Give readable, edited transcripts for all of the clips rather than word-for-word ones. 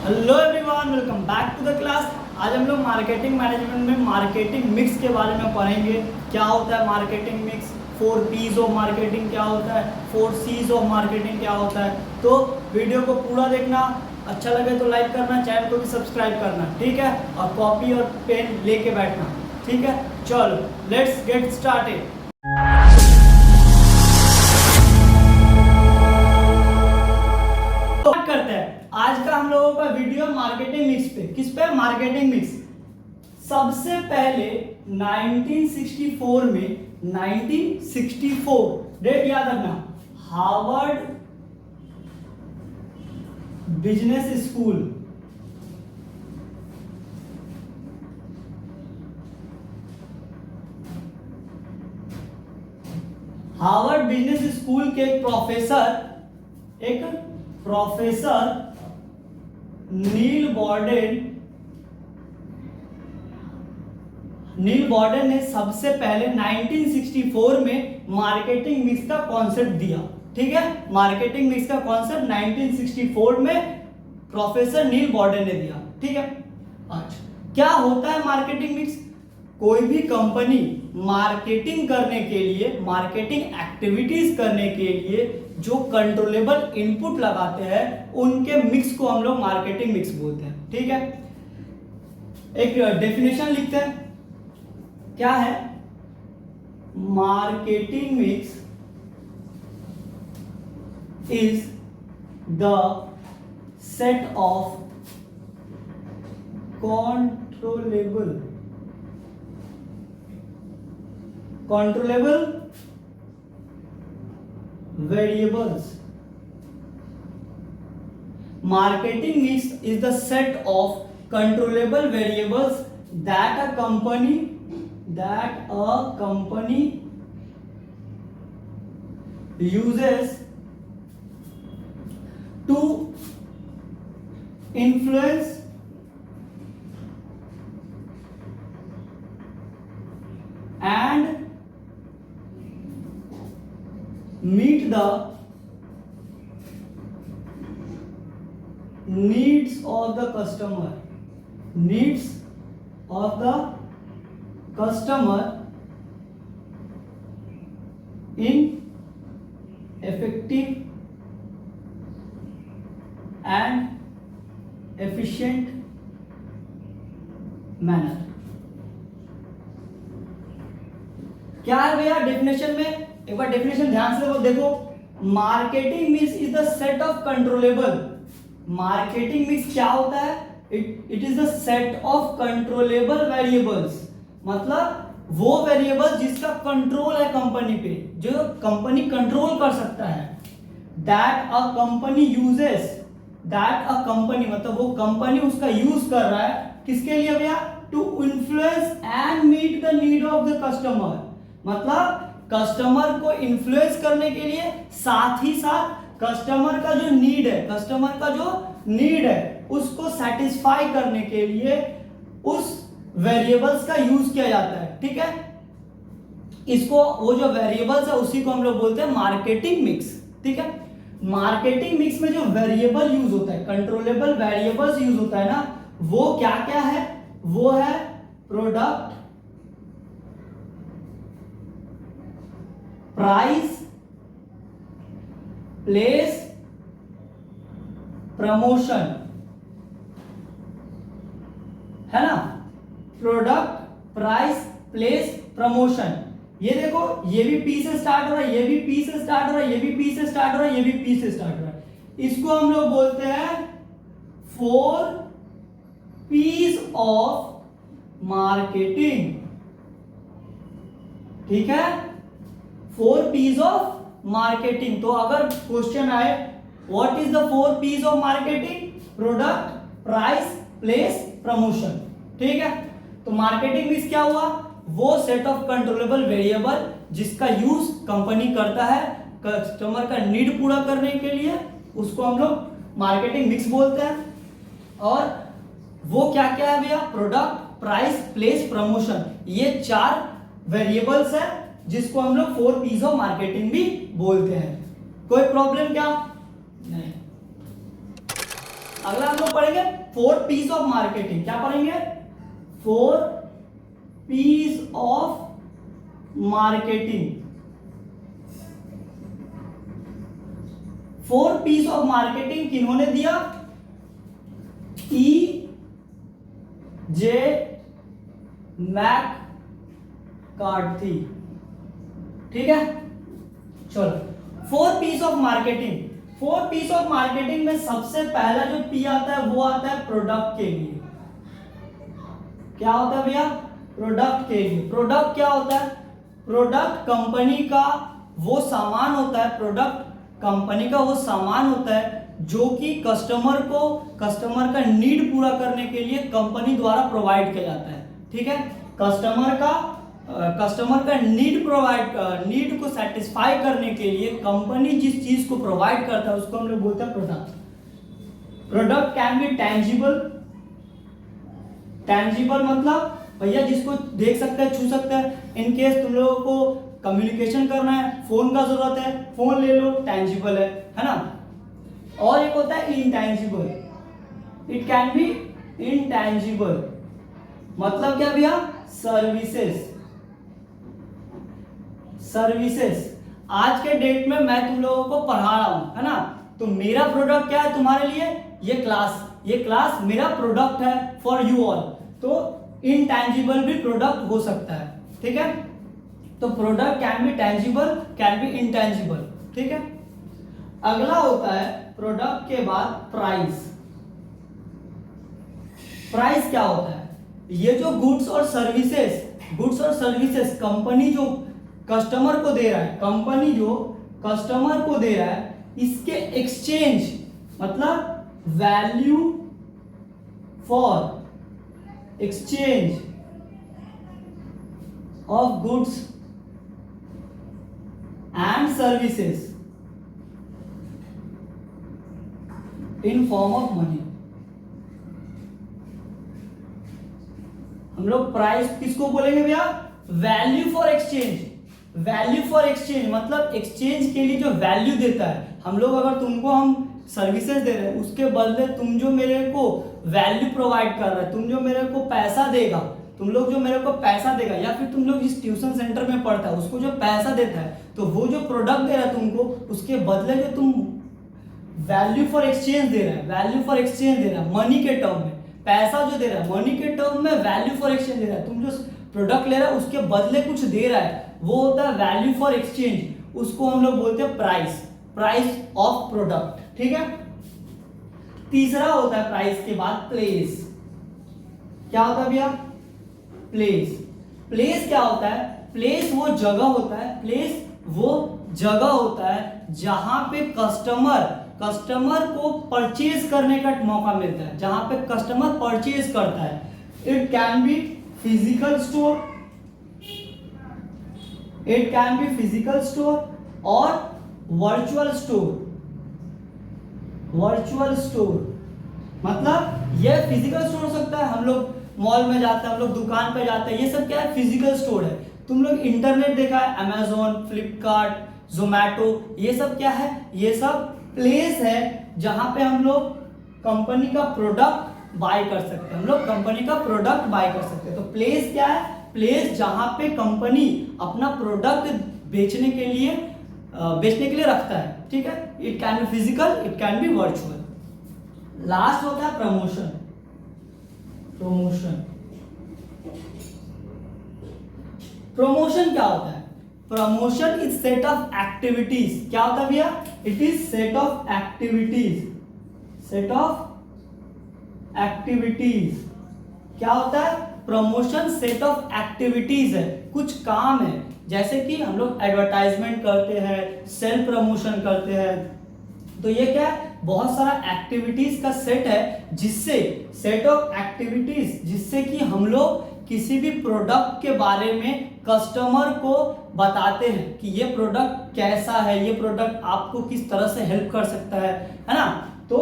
Hello everyone, welcome back to the class. आज हम लोग मार्केटिंग मैनेजमेंट में मार्केटिंग मिक्स के बारे में पढ़ेंगे। क्या होता है marketing mix, 4 P's of marketing क्या होता है, 4 C's ऑफ मार्केटिंग क्या होता है। तो वीडियो को पूरा देखना, अच्छा लगे तो लाइक करना, चैनल को भी सब्सक्राइब करना, ठीक है। और कॉपी और पेन लेके बैठना, ठीक है। चलो लेट्स गेट स्टार्टेड। करते हैं आज का हम लोगों का वीडियो मार्केटिंग मिक्स पे। किस पे? Marketing mix. सबसे पहले 1964 में 1964 डेट याद रखना, Harvard business school Harvard business school के एक प्रोफेसर नील बॉर्डन ने सबसे पहले 1964 में मार्केटिंग मिक्स का कॉन्सेप्ट दिया, ठीक है। मार्केटिंग मिक्स का कॉन्सेप्ट 1964 में प्रोफेसर नील बॉर्डन ने दिया, ठीक है। अच्छा, क्या होता है मार्केटिंग मिक्स? कोई भी कंपनी मार्केटिंग करने के लिए, मार्केटिंग एक्टिविटीज करने के लिए जो कंट्रोलेबल इनपुट लगाते हैं उनके मिक्स को हम लोग मार्केटिंग मिक्स बोलते हैं, ठीक है। एक डेफिनेशन लिखते हैं, क्या है? Marketing mix is the set of controllable variables. Marketing mix is the set of controllable variables that a company uses to influence and meet the needs of the customer in effective and efficient manner। क्या है भैया definition में? एक बार definition ध्यान से देखो। Marketing mix is the set of controllable. Marketing mix क्या होता है? It is the set of controllable variables, मतलब वो वेरिएबल जिसका कंट्रोल है कंपनी पे, जो कंपनी कंट्रोल कर सकता है। दैट अ कंपनी मतलब वो कंपनी उसका यूज कर रहा है किसके लिए भैया? To influence and meet the need of the customer, मतलब कस्टमर को इन्फ्लुएंस करने के लिए, साथ ही साथ कस्टमर का जो नीड है उसको सेटिस्फाई करने के लिए उस वेरिएबल्स का यूज किया जाता है, ठीक है। इसको, वो जो वेरिएबल्स है उसी को हम लोग बोलते हैं मार्केटिंग मिक्स, ठीक है। मार्केटिंग मिक्स में जो वेरिएबल यूज होता है, कंट्रोलेबल वेरिएबल्स यूज होता है ना, वो क्या क्या है? वो है प्रोडक्ट प्राइस, प्लेस, प्रमोशन, है ना। Product price place promotion. ये देखो, ये भी पी से स्टार्ट हो रहा है, ये भी पी से स्टार्ट हो रहा है, ये भी पी से स्टार्ट हो रहा है, ये भी पी से स्टार्ट हो रहा है। इसको हम लोग बोलते हैं 4 P's ऑफ मार्केटिंग, ठीक है। 4 P's ऑफ मार्केटिंग। तो अगर क्वेश्चन आए what is the 4 P's of marketing? Product price place promotion, ठीक है। तो मार्केटिंग मिक्स क्या हुआ? वो सेट ऑफ कंट्रोलेबल वेरिएबल जिसका यूज कंपनी करता है कस्टमर का नीड पूरा करने के लिए, उसको हम लोग मार्केटिंग मिक्स बोलते हैं। और वो क्या क्या है भैया? प्रोडक्ट प्राइस प्लेस प्रमोशन, ये 4 वेरिएबल्स है जिसको हम लोग 4 P's ऑफ मार्केटिंग भी बोलते हैं। कोई प्रॉब्लम क्या? नहीं। अगला हम लोग पढ़ेंगे फोर्थ पीस ऑफ मार्केटिंग। क्या पढ़ेंगे? Fourth Ps of marketing. Fourth Ps of marketing किन्होंने दिया? E J McCarthy. ठीक है, चलो fourth Ps of marketing. Fourth Ps of marketing में सबसे पहला जो पी आता है वो आता है प्रोडक्ट के लिए। क्या होता है भैया? प्रोडक्ट के लिए। प्रोडक्ट क्या होता है? प्रोडक्ट कंपनी का वो सामान होता है, प्रोडक्ट कंपनी का वो सामान होता है जो कि कस्टमर का नीड पूरा करने के लिए कंपनी द्वारा प्रोवाइड किया जाता है। ठीक है, कस्टमर का नीड को सेटिस्फाई करने के लिए कंपनी जिस चीज को प्रोवाइड करता है उसको हम लोग बोलते हैं product. Product can be tangible मतलब भैया जिसको देख सकते हैं, छू सकते हैं। इन केस तुम लोगों को कम्युनिकेशन करना है, फोन का जरूरत है, फोन ले लो, टेंजिबल है ना। और एक होता है intangible, it can be intangible मतलब क्या भैया? सर्विसेज। आज के डेट में मैं तुम लोगों को पढ़ा रहा हूं, है ना, तो मेरा प्रोडक्ट क्या है तुम्हारे लिए? ये क्लास मेरा प्रोडक्ट है फॉर यू ऑल। तो इंटेंजिबल भी प्रोडक्ट हो सकता है। ठीक है, तो product can be tangible, can be intangible. ठीक है, अगला होता है प्रोडक्ट के बाद प्राइस। प्राइस क्या होता है? ये जो गुड्स और सर्विसेज कंपनी जो कस्टमर को दे रहा है, इसके एक्सचेंज मतलब value for exchange of goods and services in form of money. हम लोग प्राइस किसको बोलेंगे भैया? वैल्यू फॉर एक्सचेंज मतलब एक्सचेंज के लिए जो वैल्यू देता है। हम लोग अगर तुमको हम सर्विसेज दे रहे हैं, उसके बदले तुम जो मेरे को वैल्यू प्रोवाइड कर रहे हैं, तुम जो मेरे को पैसा देगा, या फिर तुम लोग जिस ट्यूशन सेंटर में पढ़ता है उसको जो पैसा देता है, तो वो जो प्रोडक्ट दे रहा है तुमको, उसके बदले जो तुम वैल्यू फॉर एक्सचेंज दे रहा है मनी के टर्म में। पैसा जो दे रहा है मनी के टर्म में, वैल्यू फॉर एक्सचेंज दे रहा है। तुम जो प्रोडक्ट ले रहा है उसके बदले कुछ दे रहा है, वो होता है वैल्यू फॉर एक्सचेंज। उसको हम लोग बोलते हैं प्राइस ऑफ प्रोडक्ट। ठीक है, तीसरा होता है प्राइस के बाद प्लेस। क्या होता है भैया? प्लेस क्या होता है? प्लेस वो जगह होता है जहां पे कस्टमर को परचेज करने का मौका मिलता है, जहां पे कस्टमर परचेज करता है। It can be physical store और वर्चुअल स्टोर। मतलब ये फिजिकल स्टोर हो सकता है, हम लोग मॉल में जाते हैं, हम लोग दुकान पे जाते हैं, ये सब क्या है? फिजिकल स्टोर है। तुम लोग इंटरनेट देखा है, अमेजोन, फ्लिपकार्ट, जोमैटो, ये सब क्या है? ये सब प्लेस है जहां पे हम लोग कंपनी का प्रोडक्ट बाय कर सकते हैं। तो प्लेस क्या है? प्लेस जहां पे कंपनी अपना प्रोडक्ट बेचने के लिए रखता है। ठीक है, it can be physical, it can be virtual. Last होता है प्रमोशन। प्रमोशन क्या होता है? Promotion is set of activities. क्या होता है भैया? It is set of activities. क्या होता है? प्रमोशन सेट ऑफ एक्टिविटीज है, कुछ काम है। जैसे कि हम लोग एडवर्टाइजमेंट करते हैं, सेल्फ प्रमोशन करते हैं, तो ये क्या है? बहुत सारा एक्टिविटीज का सेट है, जिससे कि हम लोग किसी भी प्रोडक्ट के बारे में कस्टमर को बताते हैं कि ये प्रोडक्ट कैसा है, ये प्रोडक्ट आपको किस तरह से हेल्प कर सकता है ना। तो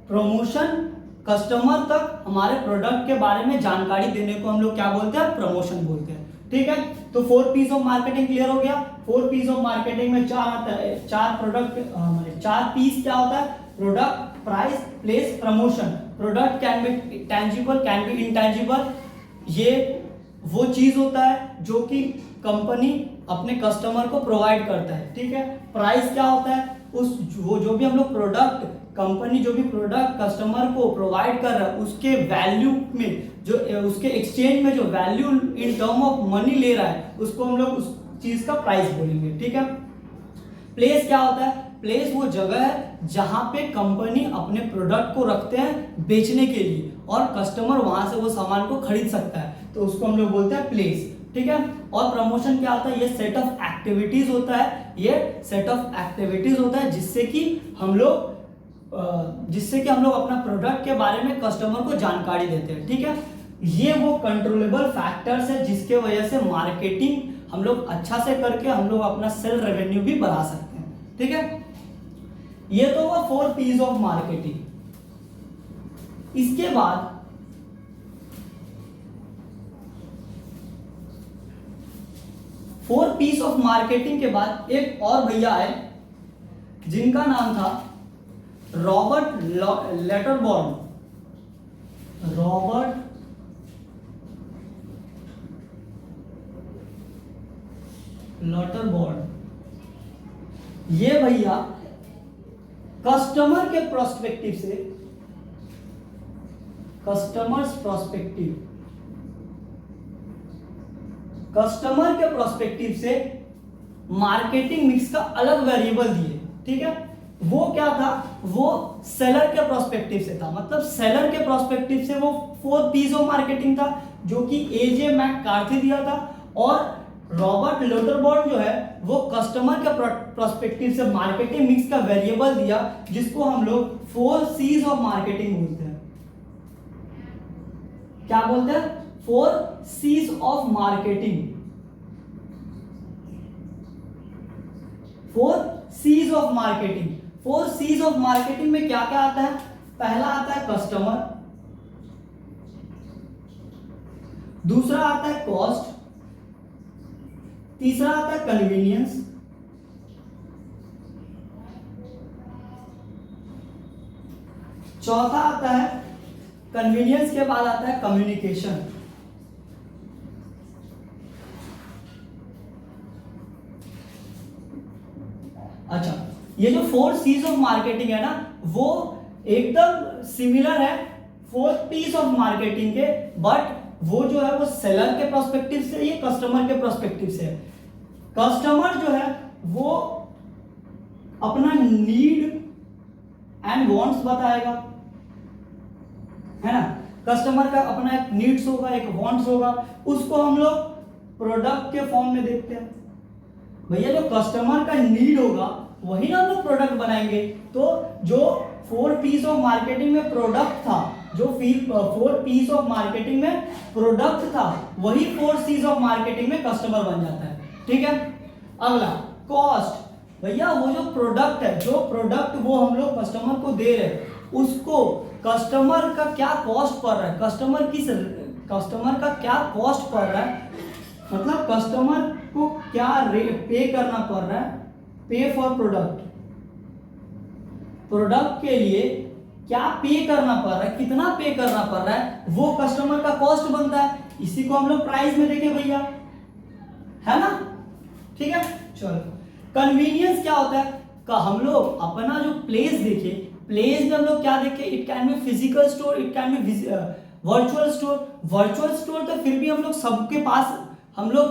प्रमोशन कस्टमर तक हमारे प्रोडक्ट के बारे में जानकारी देने को हम लोग क्या बोलते हैं? प्रमोशन बोलते हैं। ठीक है, तो 4 पीस ऑफ मार्केटिंग क्लियर हो गया। 4 पीस ऑफ मार्केटिंग में 4 आता है, 4 प्रोडक्ट, 4 पीस क्या होता है? Product, price, place, promotion. Product can be tangible, can be intangible. ये वो चीज होता है जो कि कंपनी अपने कस्टमर को प्रोवाइड करता है, ठीक है। प्राइस क्या होता है, उस जो भी हम लोग प्रोडक्ट, कंपनी जो भी प्रोडक्ट कस्टमर को प्रोवाइड कर रहा है उसके वैल्यू में, जो उसके एक्सचेंज में जो value in term of money ले रहा है उसको हम लोग उस चीज का प्राइस बोलेंगे, ठीक है। प्लेस क्या होता है, प्लेस वो जगह है जहां पे कंपनी अपने प्रोडक्ट को रखते हैं बेचने के लिए और कस्टमर वहां से वो सामान को खरीद सकता है, तो उसको हम लोग बोलते हैं प्लेस, ठीक है। और प्रमोशन क्या होता है, ये सेट ऑफ एक्टिविटीज होता है, ये सेट ऑफ एक्टिविटीज होता है जिससे कि हम लोग अपना प्रोडक्ट के बारे में कस्टमर को जानकारी देते हैं, ठीक है। ये वो कंट्रोलेबल फैक्टर्स है जिसके वजह से मार्केटिंग हम लोग अच्छा से करके हम लोग अपना सेल रेवेन्यू भी बढ़ा सकते हैं, ठीक है। ये तो हुआ 4 P's ऑफ मार्केटिंग। इसके बाद 4 P's ऑफ मार्केटिंग के बाद एक और भैया आए जिनका नाम था रॉबर्ट लेटरबॉर्न। रॉबर्ट लेटरबॉर्न, ये भैया कस्टमर के प्रोस्पेक्टिव से, कस्टमर के प्रोस्पेक्टिव से मार्केटिंग मिक्स का अलग वेरिएबल दिए, ठीक है। वो क्या था, वो सेलर के प्रोस्पेक्टिव से था, मतलब सेलर के प्रोस्पेक्टिव से वो 4 P's ऑफ मार्केटिंग था जो कि एजे मैककार्थी दिया था। और रॉबर्ट लेटरबॉर्न जो है वो कस्टमर के प्रोस्पेक्टिव से मार्केटिंग मिक्स का वेरिएबल दिया जिसको हम लोग 4 C's ऑफ मार्केटिंग बोलते हैं। क्या बोलते हैं, 4 C's of marketing. 4 C's of marketing. 4 C's of marketing में क्या क्या आता है, पहला आता है कस्टमर, दूसरा आता है कॉस्ट, तीसरा आता है कन्वीनियंस, चौथा आता है कन्वीनियंस के बाद आता है कम्युनिकेशन, अच्छा। ये जो 4 C's ऑफ मार्केटिंग है ना वो एकदम सिमिलर है 4 P's ऑफ मार्केटिंग के, बट वो जो है वो सेलर के प्रोस्पेक्टिव से, ये कस्टमर के प्रोस्पेक्टिव से है। कस्टमर जो है वो अपना नीड एंड वांट्स बताएगा, है ना। कस्टमर का अपना एक नीड्स होगा, एक वांट्स होगा, उसको हम लोग प्रोडक्ट के फॉर्म में देखते हैं। भैया जो कस्टमर का नीड होगा वही ना हम लोग प्रोडक्ट बनाएंगे, तो जो 4 P's ऑफ मार्केटिंग में प्रोडक्ट था, जो 4 P's ऑफ मार्केटिंग में प्रोडक्ट था वही 4 C's ऑफ मार्केटिंग में कस्टमर बन जाता है, ठीक है। अगला कॉस्ट, भैया वो जो प्रोडक्ट है, जो प्रोडक्ट वो हम लोग कस्टमर को दे रहे हैं उसको कस्टमर का क्या कॉस्ट पड़ रहा है, कस्टमर का क्या कॉस्ट पड़ रहा है, मतलब कस्टमर को क्या पे करना पड़ रहा है, पे फॉर प्रोडक्ट, प्रोडक्ट के लिए क्या पे करना पड़ रहा है, कितना पे करना पड़ रहा है, वो कस्टमर का कॉस्ट बनता है। इसी को हम लोग प्राइस में देखें भैया, है ना, ठीक है। चलो कन्वीनियंस क्या होता है, का हम लोग अपना जो प्लेस देखे, प्लेस में हम लोग क्या देखे, it can be physical store, it can be virtual store. Virtual store तो फिर भी हम लोग सबके पास हम लोग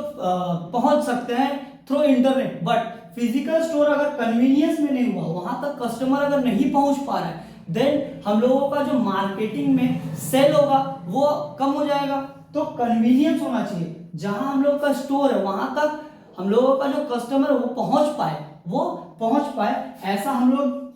पहुंच सकते हैं through internet, but physical store अगर कन्वीनियंस में नहीं हुआ, वहां तक कस्टमर अगर नहीं पहुंच पा रहा है, देन हम लोगों का जो मार्केटिंग में सेल होगा वो कम हो जाएगा। तो कन्वीनियंस होना चाहिए, जहां हम लोग का स्टोर है वहां तक हम लोगों का जो कस्टमर है वो पहुंच पाए, ऐसा हम लोग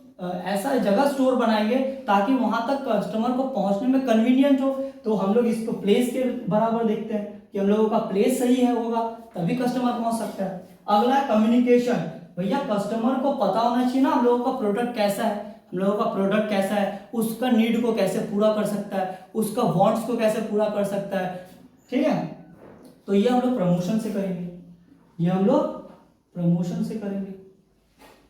ऐसा जगह स्टोर बनाएंगे ताकि वहां तक कस्टमर को पहुंचने में कन्वीनियंट हो। तो हम लोग इसको प्लेस के बराबर देखते हैं कि हम लोगों का प्लेस सही है होगा तभी कस्टमर पहुंच सकता है। अगला है कम्युनिकेशन, भैया कस्टमर को पता होना चाहिए ना हम लोगों का प्रोडक्ट कैसा है, हम लोगों का प्रोडक्ट कैसा है, उसका नीड को कैसे पूरा कर सकता है, उसका वांट्स को कैसे पूरा कर सकता है, ठीक है। तो ये हम लोग प्रमोशन से करेंगे, ये हम लोग प्रमोशन से करेंगे,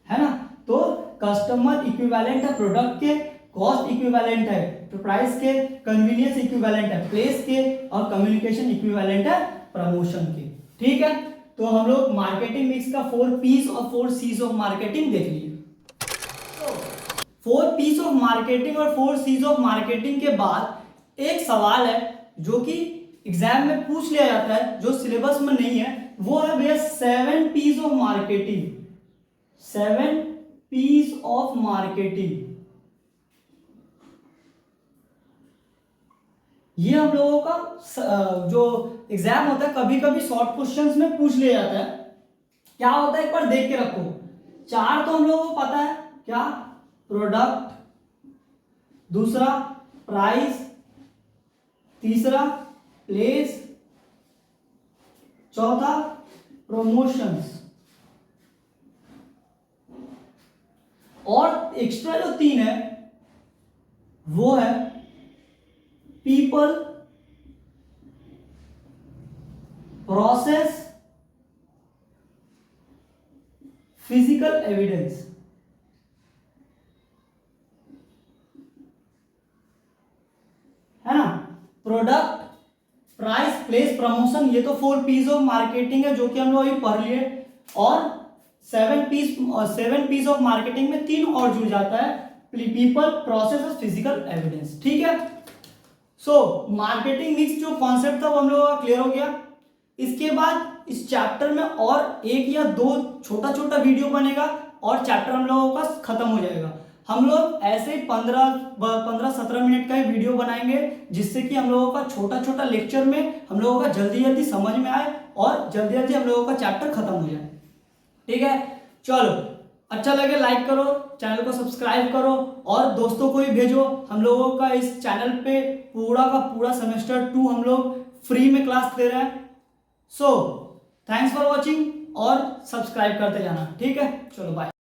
है ना। तो कस्टमर इक्विवेलेंट है प्रोडक्ट के, कॉस्ट इक्विवेलेंट है, प्राइस के कन्वीनियंस इक्विवेलेंट है, प्लेस के और कम्युनिकेशन इक्विवेलेंट है प्रमोशन के। ठीक है, तो हम लोग मार्केटिंग मिक्स का 4 P's और 4 C's ऑफ मार्केटिंग देख लिए। 4 P's ऑफ मार्केटिंग और 4 C's ऑफ मार्केटिंग के बाद एक सवाल है जो कि एग्जाम में पूछ लिया जाता है, जो सिलेबस में नहीं है, वो है भैया 7 P's of marketing. 7 P's of marketing, ये हम लोगों का जो एग्जाम होता है कभी कभी शॉर्ट क्वेश्चंस में पूछ लिया जाता है। क्या होता है एक बार देख के रखो। 4 तो हम लोगों को पता है, क्या? प्रोडक्ट, दूसरा प्राइस, तीसरा प्लेस, चौथा प्रमोशंस, और एक्स्ट्रा जो 3 है वो है पीपल, प्रोसेस, फिजिकल एविडेंस। है ना? प्रोडक्ट, प्राइस, प्लेस, प्रमोशन, ये तो 4 P's ऑफ मार्केटिंग है जो कि हम लोग अभी पढ़ लिए। और 7 P's ऑफ मार्केटिंग में 3 और जुड़ जाता है, पीपल, प्रोसेस और फिजिकल एविडेंस। ठीक है, सो मार्केटिंग मिक्स जो कॉन्सेप्ट था वो हम लोगों का क्लियर हो गया। इसके बाद इस चैप्टर में और 1 या 2 छोटा छोटा वीडियो बनेगा और चैप्टर हम लोगों का खत्म हो जाएगा। हम लोग ऐसे 15-17 मिनट का ही वीडियो बनाएंगे, जिससे कि हम लोगों का छोटा छोटा लेक्चर में हम लोगों का जल्दी जल्दी समझ में आए और जल्दी जल्दी हम लोगों का चैप्टर खत्म हो जाए। ठीक है, चलो, अच्छा लगे लाइक करो, चैनल को सब्सक्राइब करो और दोस्तों को भी भेजो। हम लोगों का इस चैनल पे पूरा का पूरा सेमेस्टर 2 हम लोग फ्री में क्लास दे रहे हैं। सो थैंक्स फॉर वॉचिंग और सब्सक्राइब करते जाना। ठीक है, चलो बाय।